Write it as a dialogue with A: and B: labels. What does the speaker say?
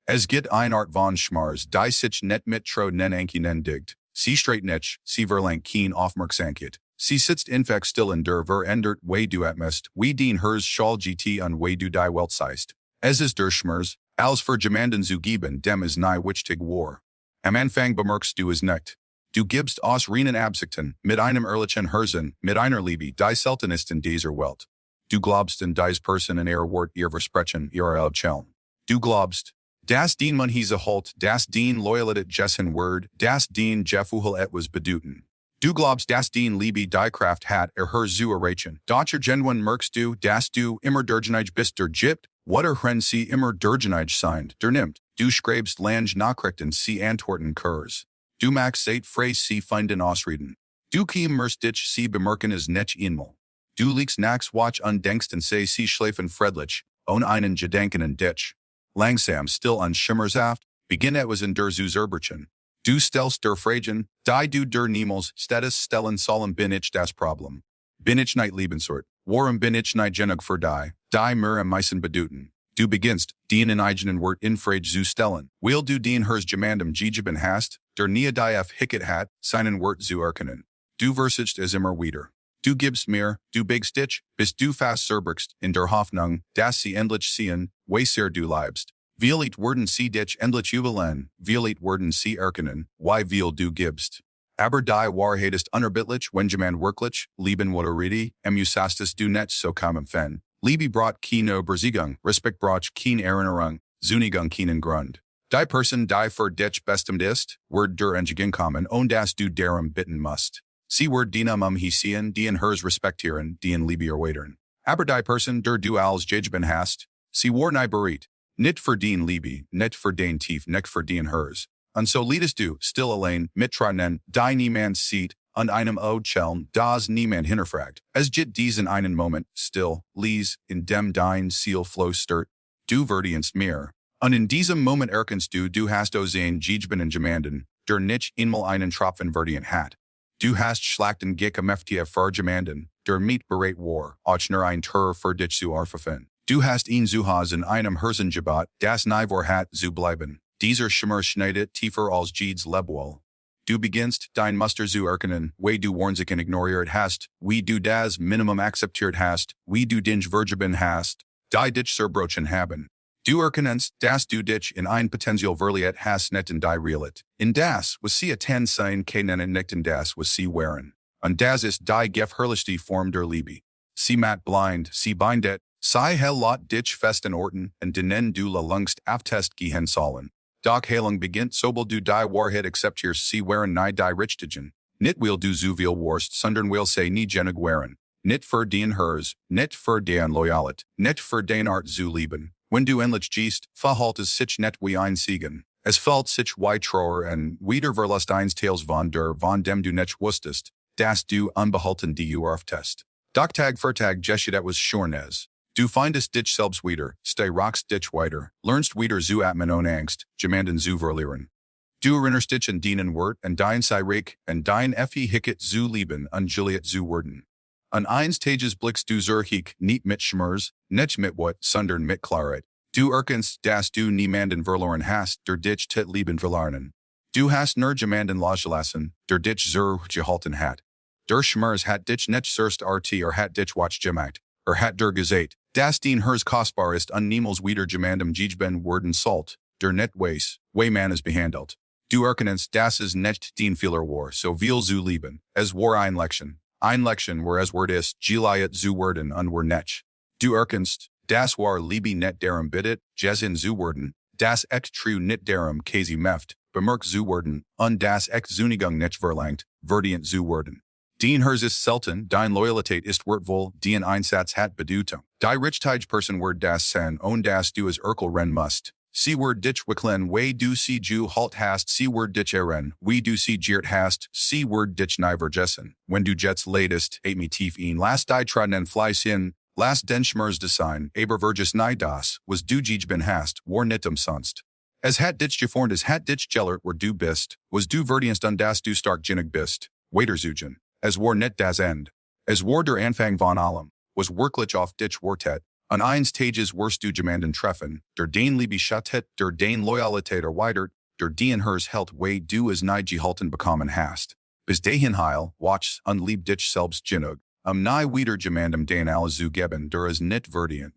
A: Es geht ein Art von Schmerz, die sich net mit tro nen anki nendigt. Sie straight nich, sie verlangt keen aufmerksamkeit. Sie sitzt infek still in der verändert way du atmest, wie den hers schall gt an way du die Welt seist. Es ist der Schmerz, als für jemanden zu geben, dem is nie wichtig war. Am Anfang bemerkst du es nicht. Du gibst aus reinen Absichten, mit einem ehrlichen Herzen, mit einer Liebe, die selten ist in dieser Welt. Du glaubst in dies Person in Wort ihr Versprechen, ihre Erzählung. Du glaubst, das dien man hiese halt, das dien Loyalität jessen Word, das dien Gefühl etwas bedeuten. Du glaubst, das dien Liebe die Kraft hat her zu erreichen. Dotcher genuin merkst du, dass du immer dergenige bist der gibt, water hren sie immer dergenige sind, der nimmt. Du schreibst lange Nachrichten sie antworten kurs. Du magst seit Phrase sie finden ausreden. Du merkst dich sie bemerken is nech einmal. Du liegst nachts watch undenkst und sei sie schläfen friedlich, ohne einen Gedanken dich. Langsam still an Schimmersaft, beginn etwas in der Zerberchen. Du stellst der Fragen, die du der niemals status stellen sollen bin ich das Problem. Bin ich nicht liebenswert, warum bin ich nicht genug für die mir am meisten bedeuten. Du beginnst, den in eigenen Wort in Frage zu stellen. Will du den hers jemandem gegeben hast, der nie die hicket hat, seinen Wort zu erkennen. Du versichst es immer wieder. Du gibst mir, du bigst dich, bis du fast zerbrichst, in der Hoffnung, dass sie endlich sehen, wie sehr du leibst. Vielit werden sie dich endlich jubeln, vielit werden sie erkennen, wie viel du gibst. Aber die Wahrheit ist unerbittlich, wenn jemand wirklich, lieben oder redi, musastest du nicht so kaum empfen. Liebe braucht keine Beziehung, Respekt braucht keine Erinnerung, Zunigung keinen Grund. Die Person, die für dich bestimmt ist, wird der entgegenkommen und dass du darum bitten musst. Sie wird den hiesieren, die in hers respektieren, die in Liebe erweitern. Aber die Person, der du als gegeben hast, sie wird nie bereit. Nicht für den Liebe, nicht für den Tief, nicht für den hers. Und so liedest du, still allein, mit tranen, die niemand sieht, an einem Chellen, das niemand hinterfragt. Es geht diesen einen Moment, still, lies, in dem dein Ziel flostert, du verdienst mehr. Und in diesem Moment erkennst du hast ein gegeben in jemanden, der nicht einmal einen Tropfen verdient hat. Du hast schlachten gekämpft für jemanden, der mit bereit war, auch nur ein Tor für dich zu eröffnen. Du hast ihn zu Hause in einem Herzen gebaut, das nie war hat zu bleiben. Dieser Schmerz schneidet tiefer als jedes Lebwohl. Du beginnst, dein Muster zu erkennen, wie du Warnsiken ignoriert hast, wie du das Minimum akzeptiert hast, wie du dich vergeben hast, die dich zerbrochen haben. Du erkennst, dass du dich in ein Potenzial verliert hast nicht in die Realität. In das, was sie atten sein können nicht in das, was sie wären. Und das ist die gefährlichste Form der Liebe. Sie macht blind, sie bindet, sei hell lot dich fest in Orten, und denen du la langst aftest gehen sollen. Doch Heilung beginnt sobald du die Wahrheit akzeptierst sie wären nie die Richtigen. Nicht will du zu viel warst, sondern will sei nie genig wären. Nicht für den hers, nicht für den Loyalität, nicht für den Art zu lieben. Wenn du endlich gehst, verhaltest sich nicht wie ein Siegen. Es fällt sich wie Trauer und wieder verlässt eins Teils von dem du nicht wusstest, dass du unbehalten die erftest. Doch Tag für Tag geschieht etwas Schönes. Du findest dich selbst wieder, stay rockst dich weiter, lernst wieder zu atmen ohne Angst, jemanden zu verlieren. Du erinnerst dich an deinen Wort und dein Reich und dein hicket zu lieben und Juliet zu werden. An eins Tages blickst du Hik nicht mit Schmerz, nicht mit What, sondern mit Klarheit. Du erkennst, dass du niemanden verloren hast, der dich tit lieben verlernen. Du hast nur jemanden losgelassen, der dich gehalten hat. Der Schmerz hat dich nicht zuerst hat dich watch gemacht, hat der gesagt, dass den hers kostbar ist und niemals wieder jemandem gegeben werden sollt, der nicht weiß, wie man es behandelt. Du erkennst, dass es nicht den Fehler war, so viel zu lieben, es war ein Lektion. Ein Lektion war es Wort ist, Geliat zu werden und war nicht. Du erkennst, das war Liebe nicht darum bittet, Jesin zu werden, das echt true nicht darum quasi meft, bemerkt zu werden, und das echt Zunigung nicht verlangt, verdient zu werden. Den hers ist selten, dein Loyalität ist wertvoll, den Einsatz hat Bedeutung. Die Richtige Person wird das sein, und das du es erkeln musst. Sie wird dich wickeln, wie du sie ju halt hast, sie wird dich ehren, wie du sie giert hast, sie wird dich nie vergessen. Wenn du jets latest, me tief ihn, last die traden fleiß hin, last den Schmerz design, aber verges nie das, was du gegeben hast, war nicht umsonst. Es hat dich geformt, es hat dich gellert, wo du bist, was du verdienst und das du stark genig bist, weiterzugen. Es war nicht das End. Es war der Anfang von allem, was wirklich auf dich wartet, An eins Tages worst du jemanden treffen, der den Liebe schattet, der den Loyalität erweitert, der dien hers helt way du as nie gehalten bekommen hast. Bis dahin heil, watch, unlieb dich selbst genug, nie wieder jemandem den alle zu geben, der is nicht verdient.